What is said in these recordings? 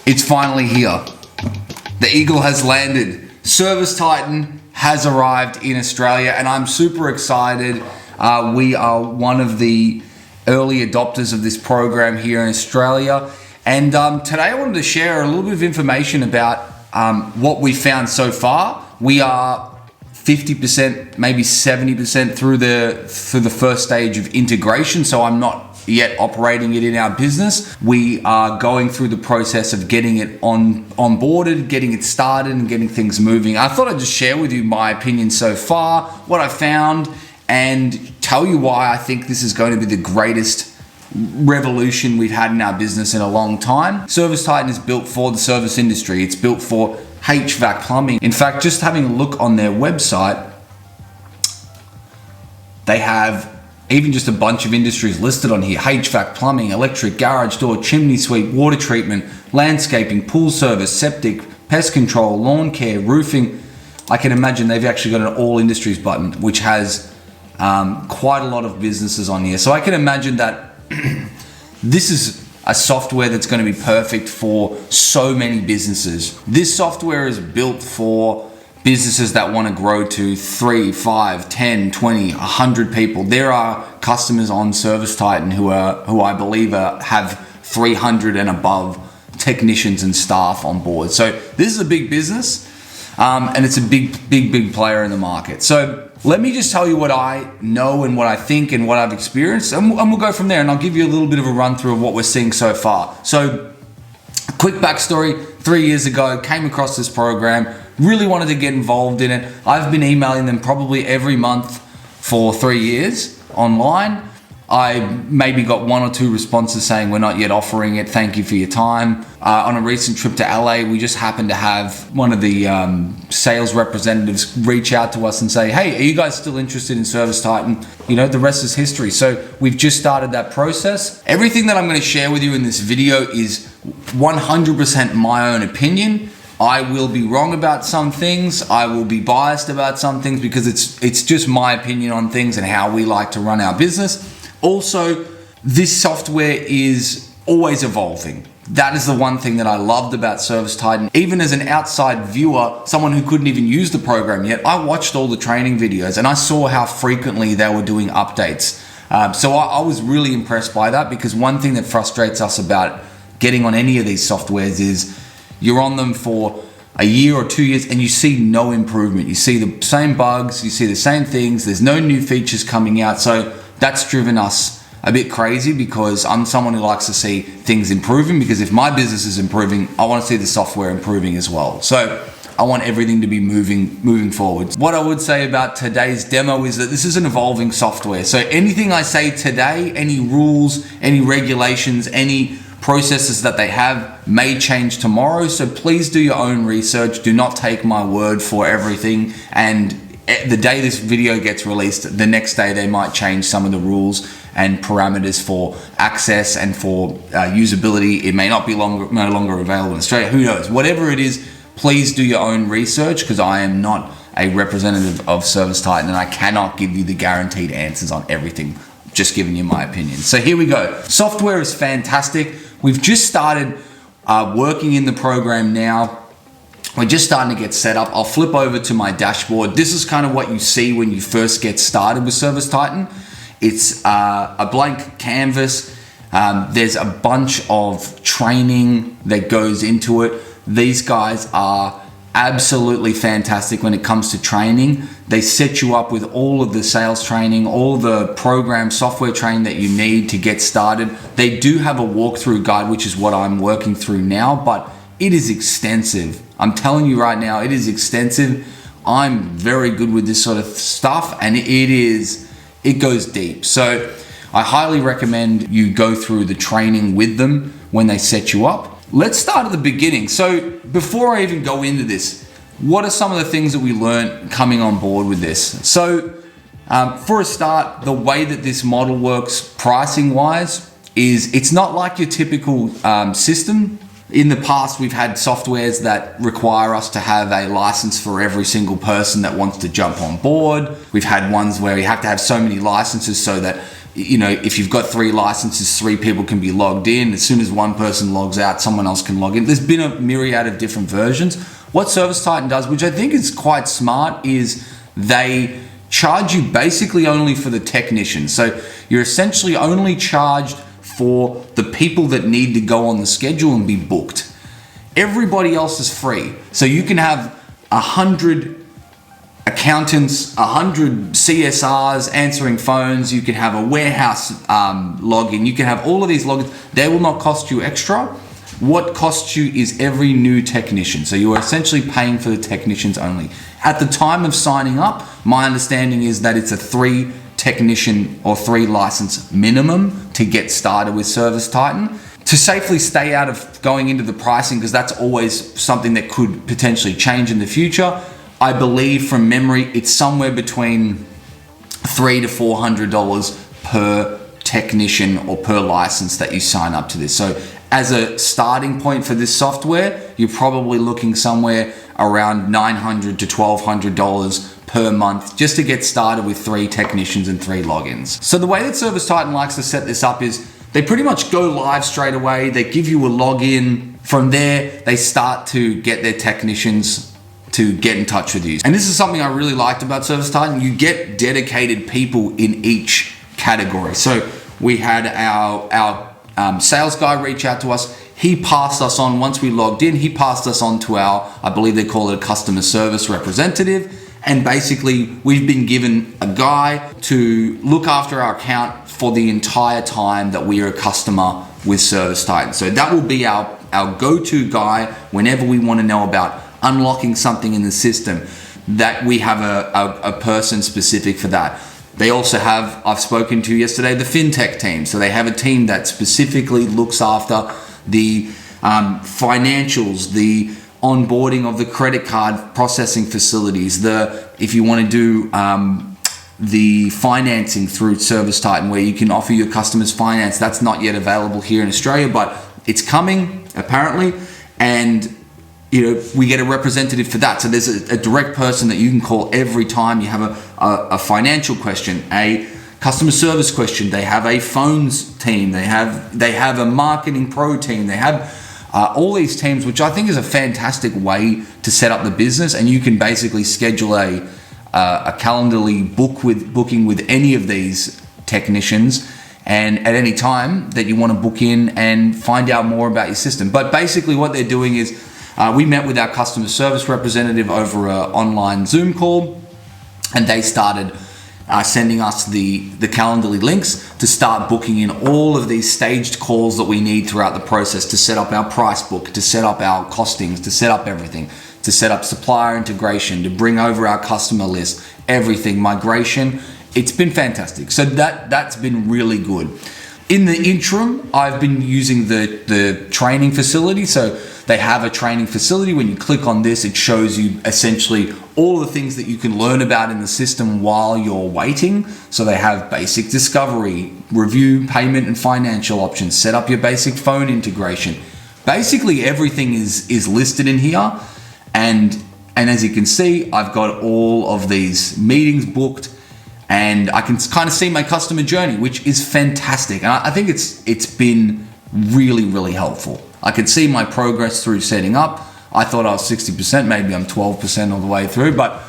It's finally here. The eagle has landed. ServiceTitan has arrived in Australia, and I'm super excited. We are one of the early adopters of this program here in Australia. And today I wanted to share a little bit of information about what we found so far. We are 50%, maybe 70% through the first stage of integration, so I'm not yet operating it in our business. We are going through the process of getting it onboarded, getting it started, and getting things moving. I thought I'd just share with you my opinion so far, what I found, and tell you why I think this is going to be the greatest revolution we've had in our business in a long time. ServiceTitan is built for the service industry. It's built for HVAC plumbing. In fact, just having a look on their website, they have even just a bunch of industries listed on here: HVAC plumbing, electric, garage door, chimney sweep, water treatment, landscaping, pool service, septic, pest control, lawn care, roofing. I can imagine they've actually got an all industries button, which has quite a lot of businesses on here. So I can imagine that this is a software that's going to be perfect for so many businesses. This software is built for businesses that want to grow to 3, 5, 10, 20, 100 people. There are customers on ServiceTitan who I believe have 300 and above technicians and staff on board. So this is a big business, and it's a big player in the market. So let me just tell you what I know and what I think and what I've experienced, and we'll go from there, and I'll give you a little bit of a run through of what we're seeing so far. So quick backstory: 3 years ago, came across this program, really wanted to get involved in it. I've been emailing them probably every month for 3 years online. I maybe got 1 or 2 responses saying we're not yet offering it, thank you for your time. On a recent trip to LA, we just happened to have one of the sales representatives reach out to us and say, hey, are you guys still interested in ServiceTitan? You know, the rest is history. So we've just started that process. Everything that I'm going to share with you in this video is 100% my own opinion. I will be wrong about some things. I will be biased about some things because it's just my opinion on things and how we like to run our business. Also, this software is always evolving. That is the one thing that I loved about ServiceTitan. Even as an outside viewer, someone who couldn't even use the program yet, I watched all the training videos and I saw how frequently they were doing updates. So I was really impressed by that, because one thing that frustrates us about getting on any of these softwares is you're on them for a year or 2 years and you see no improvement. You see the same bugs, you see the same things, there's no new features coming out. So that's driven us a bit crazy, because I'm someone who likes to see things improving, because if my business is improving, I want to see the software improving as well. So I want everything to be moving forward. What I would say about today's demo is that this is an evolving software. So anything I say today, any rules, any regulations, any processes that they have may change tomorrow. So please do your own research. Do not take my word for everything. And the day this video gets released, the next day they might change some of the rules and parameters for access and for usability. It may not be no longer available in Australia. Who knows? Whatever it is, please do your own research, because I am not a representative of ServiceTitan and I cannot give you the guaranteed answers on everything. Just giving you my opinion. So here we go. Software is fantastic. We've just started working in the program now. We're just starting to get set up. I'll flip over to my dashboard. This is kind of what you see when you first get started with ServiceTitan. It's a blank canvas. There's a bunch of training that goes into it. These guys are absolutely fantastic when it comes to training. They set you up with all of the sales training, all the program software training that you need to get started. They do have a walkthrough guide, which is what I'm working through now, but it is extensive. I'm telling you right now, it is extensive. I'm very good with this sort of stuff, and it goes deep. So I highly recommend you go through the training with them when they set you up. Let's start at the beginning. So before I even go into this, what are some of the things that we learned coming on board with this? So for a start, the way that this model works pricing wise is it's not like your typical system. In the past, we've had softwares that require us to have a license for every single person that wants to jump on board. We've had ones where you have to have so many licenses so that if you've got 3 licenses, 3 people can be logged in. As soon as one person logs out, someone else can log in. There's been a myriad of different versions. What ServiceTitan does, which I think is quite smart, is they charge you basically only for the technicians. So you're essentially only charged for the people that need to go on the schedule and be booked. Everybody else is free. So you can have 100 accountants, 100 CSRs answering phones. You can have a warehouse login. You can have all of these logins. They will not cost you extra. What costs you is every new technician. So you are essentially paying for the technicians only. At the time of signing up, my understanding is that it's a 3 technician or 3 license minimum to get started with ServiceTitan. To safely stay out of going into the pricing, because that's always something that could potentially change in the future, I believe from memory it's somewhere between $300 to $400 per technician or per license that you sign up to this. So as a starting point for this software, you're probably looking somewhere around $900 to $1,200 per month just to get started with 3 technicians and 3 logins. So the way that ServiceTitan likes to set this up is they pretty much go live straight away. They give you a login. From there, they start to get their technicians to get in touch with you. And this is something I really liked about ServiceTitan. You get dedicated people in each category. So we had our sales guy reach out to us. He passed us on, once we logged in, he passed us on to our, I believe they call it a customer service representative. And basically we've been given a guy to look after our account for the entire time that we are a customer with ServiceTitan. So that will be our go-to guy whenever we want to know about unlocking something in the system, that we have a person specific for that. They also have, I've spoken to yesterday, the FinTech team. So they have a team that specifically looks after the financials, the onboarding of the credit card processing facilities, if you want to do the financing through ServiceTitan, where you can offer your customers finance. That's not yet available here in Australia, but it's coming apparently. And we get a representative for that. So there's a direct person that you can call every time you have a financial question, a customer service question. They have a phones team. They have a marketing pro team. They have all these teams, which I think is a fantastic way to set up the business. And you can basically schedule a Calendarly booking with any of these technicians, and at any time that you want to book in and find out more about your system. But basically what they're doing is, we met with our customer service representative over an online Zoom call, and they started sending us the Calendarly links to start booking in all of these staged calls that we need throughout the process to set up our Pricebook, to set up our costings, to set up everything, to set up supplier integration, to bring over our customer list, everything, migration. It's been fantastic. So that's been really good. In the interim, I've been using the training facility. So they have a training facility. When you click on this, it shows you essentially all the things that you can learn about in the system while you're waiting. So they have basic discovery, review payment and financial options, set up your basic phone integration. Basically everything is listed in here. And as you can see, I've got all of these meetings booked, and I can kind of see my customer journey, which is fantastic. And I think it's been really, really helpful. I could see my progress through setting up. I thought I was 60%, maybe I'm 12% all the way through, but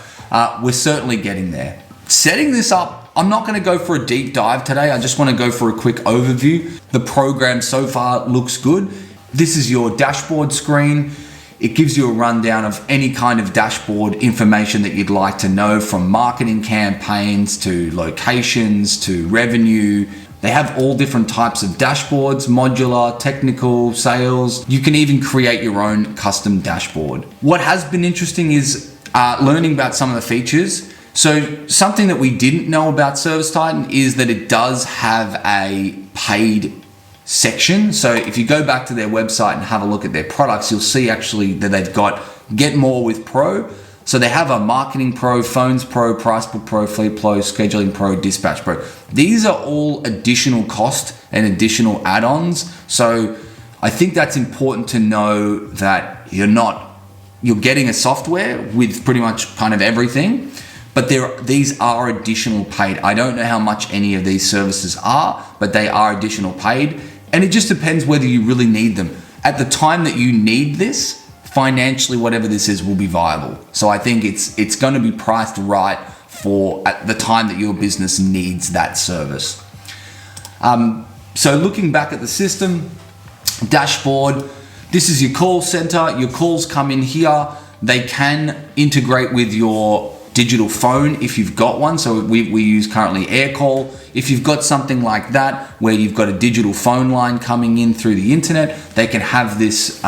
we're certainly getting there. Setting this up, I'm not going to go for a deep dive today. I just want to go for a quick overview. The program so far looks good. This is your dashboard screen. It gives you a rundown of any kind of dashboard information that you'd like to know, from marketing campaigns to locations to revenue. They have all different types of dashboards, modular, technical, sales. You can even create your own custom dashboard. What has been interesting is learning about some of the features. So something that we didn't know about ServiceTitan is that it does have a paid section. So if you go back to their website and have a look at their products, you'll see actually that they've got Get More with Pro. So they have a Marketing Pro, Phones Pro, Pricebook Pro, Fleet Pro, Scheduling Pro, Dispatch Pro. These are all additional cost and additional add-ons. So I think that's important to know, that you're getting a software with pretty much kind of everything, But these are additional paid. I don't know how much any of these services are, but they are additional paid. And it just depends whether you really need them. At the time that you need this, financially, whatever this is will be viable. So I think it's going to be priced right for at the time that your business needs that service. So looking back at the system, dashboard, this is your call center. Your calls come in here. They can integrate with your digital phone if you've got one. So we use currently AirCall. If you've got something like that where you've got a digital phone line coming in through the internet, they can have this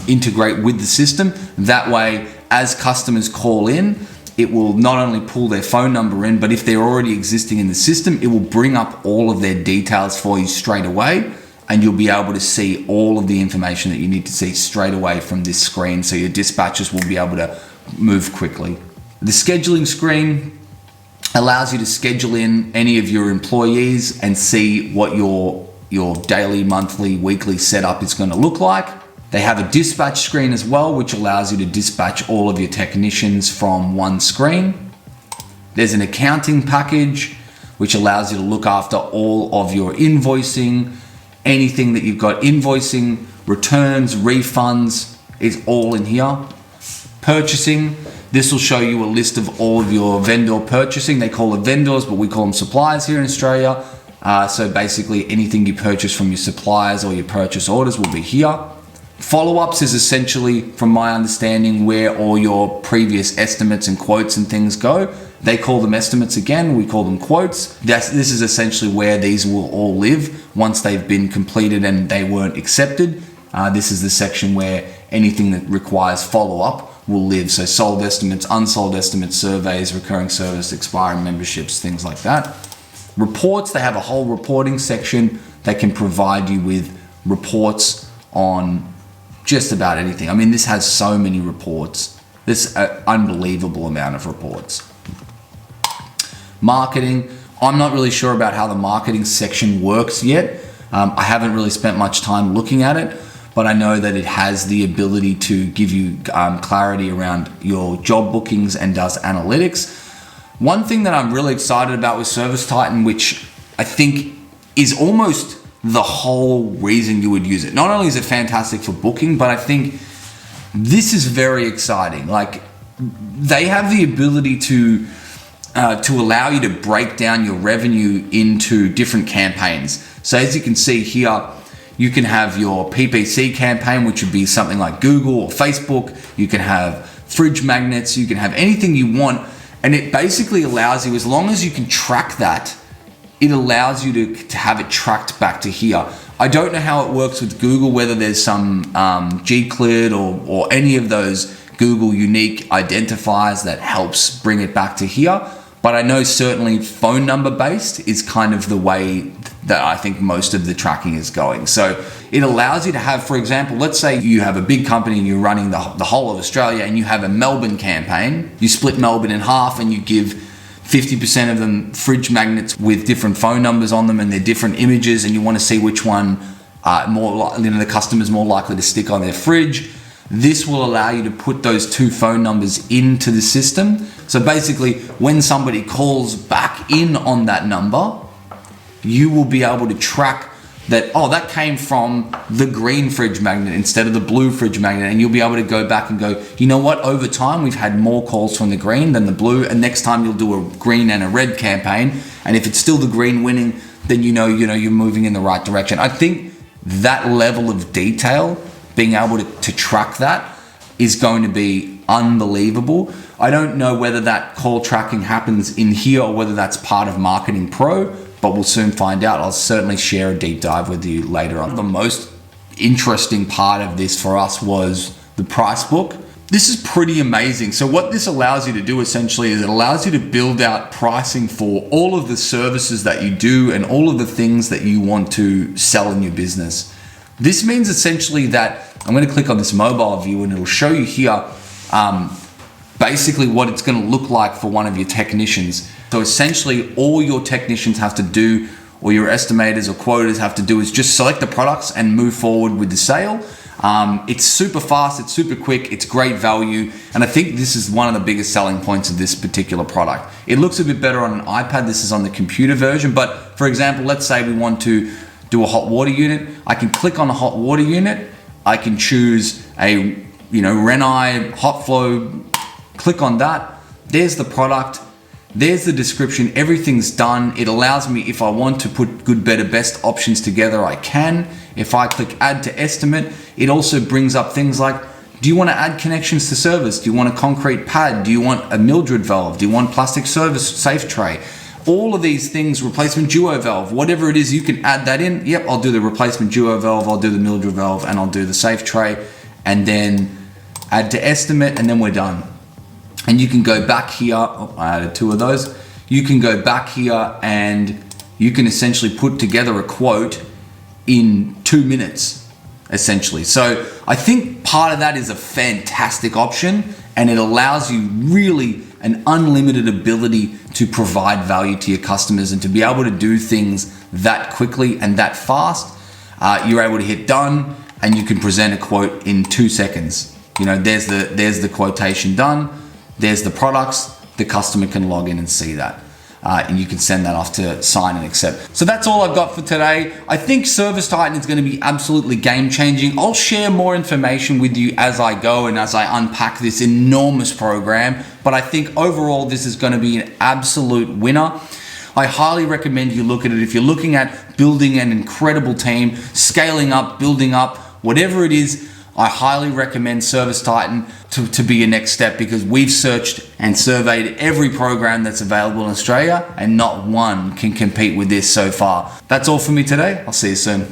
integrate with the system. That way, as customers call in, it will not only pull their phone number in, but if they're already existing in the system, it will bring up all of their details for you straight away, and you'll be able to see all of the information that you need to see straight away from this screen, so your dispatchers will be able to move quickly. The scheduling screen allows you to schedule in any of your employees and see what your daily, monthly, weekly setup is going to look like. They have a dispatch screen as well, which allows you to dispatch all of your technicians from one screen. There's an accounting package, which allows you to look after all of your invoicing, anything that you've got invoicing, returns, refunds, is all in here. Purchasing, this will show you a list of all of your vendor purchasing. They call it vendors, but we call them suppliers here in Australia. So basically anything you purchase from your suppliers or your purchase orders will be here. Follow-ups is essentially, from my understanding, where all your previous estimates and quotes and things go. They call them estimates again, we call them quotes. This is essentially where these will all live once they've been completed and they weren't accepted. This is the section where anything that requires follow-up will live. So sold estimates, unsold estimates, surveys, recurring service, expiring memberships, things like that. Reports, they have a whole reporting section that can provide you with reports on just about anything. I mean, this has so many reports. This is an unbelievable amount of reports. Marketing, I'm not really sure about how the marketing section works yet. I haven't really spent much time looking at it, but I know that it has the ability to give you clarity around your job bookings and does analytics. One thing that I'm really excited about with ServiceTitan, which I think is almost the whole reason you would use it. Not only is it fantastic for booking, but I think this is very exciting. Like, they have the ability to allow you to break down your revenue into different campaigns. So as you can see here, you can have your PPC campaign, which would be something like Google or Facebook. You can have fridge magnets. You can have anything you want. And it basically allows you, as long as you can track that, it allows you to have it tracked back to here. I don't know how it works with Google, whether there's some G-cleared or any of those Google unique identifiers that helps bring it back to here. But I know certainly phone number based is kind of the way that I think most of the tracking is going. So it allows you to have, for example, let's say you have a big company and you're running the whole of Australia and you have a Melbourne campaign. You split Melbourne in half and you give 50% of them fridge magnets with different phone numbers on them and they're different images, and you want to see which one the customer's more likely to stick on their fridge. This will allow you to put those two phone numbers into the system. So basically, when somebody calls back in on that number, you will be able to track that, oh, that came from the green fridge magnet instead of the blue fridge magnet. And you'll be able to go back and go, you know what, over time, we've had more calls from the green than the blue. And next time you'll do a green and a red campaign. And if it's still the green winning, then you know you're moving in the right direction. I think that level of detail, being able to track that, is going to be unbelievable. I don't know whether that call tracking happens in here or whether that's part of Marketing Pro, but we'll soon find out. I'll certainly share a deep dive with you later on. The most interesting part of this for us was the Pricebook. This is pretty amazing. So what this allows you to do essentially is it allows you to build out pricing for all of the services that you do and all of the things that you want to sell in your business. This means essentially that I'm going to click on this mobile view and it'll show you here basically what it's going to look like for one of your technicians. So essentially all your technicians have to do, or your estimators or quoters have to do is just select the products and move forward with the sale. It's super fast, it's super quick, it's great value, and I think this is one of the biggest selling points of this particular product. It looks a bit better on an iPad. This is on the computer version, but for example, let's say we want to do a hot water unit. I can click on a hot water unit. I can choose a Renai hot flow, click on that. There's the product. There's the description. Everything's done. It allows me, if I want to put good, better, best options together, I can. If I click add to estimate, it also brings up things like, do you want to add connections to service? Do you want a concrete pad? Do you want a Mildred valve? Do you want plastic service safe tray? All of these things, replacement duo valve, whatever it is, you can add that in. Yep, I'll do the replacement duo valve, I'll do the Mildred valve, and I'll do the safe tray, and then add to estimate, and then we're done. And you can go back here. Oh, I added 2 of those. You can go back here and you can essentially put together a quote in 2 minutes, essentially. So I think part of that is a fantastic option, and it allows you really an unlimited ability to provide value to your customers and to be able to do things that quickly and that fast. You're able to hit done and you can present a quote in 2 seconds. There's the quotation done. There's the products. The customer can log in and see that. And you can send that off to sign and accept. So that's all I've got for today. I think ServiceTitan is going to be absolutely game changing. I'll share more information with you as I go and as I unpack this enormous program. But I think overall this is going to be an absolute winner. I highly recommend you look at it. If you're looking at building an incredible team, scaling up, building up, whatever it is, I highly recommend ServiceTitan to be your next step, because we've searched and surveyed every program that's available in Australia and not one can compete with this so far. That's all for me today. I'll see you soon.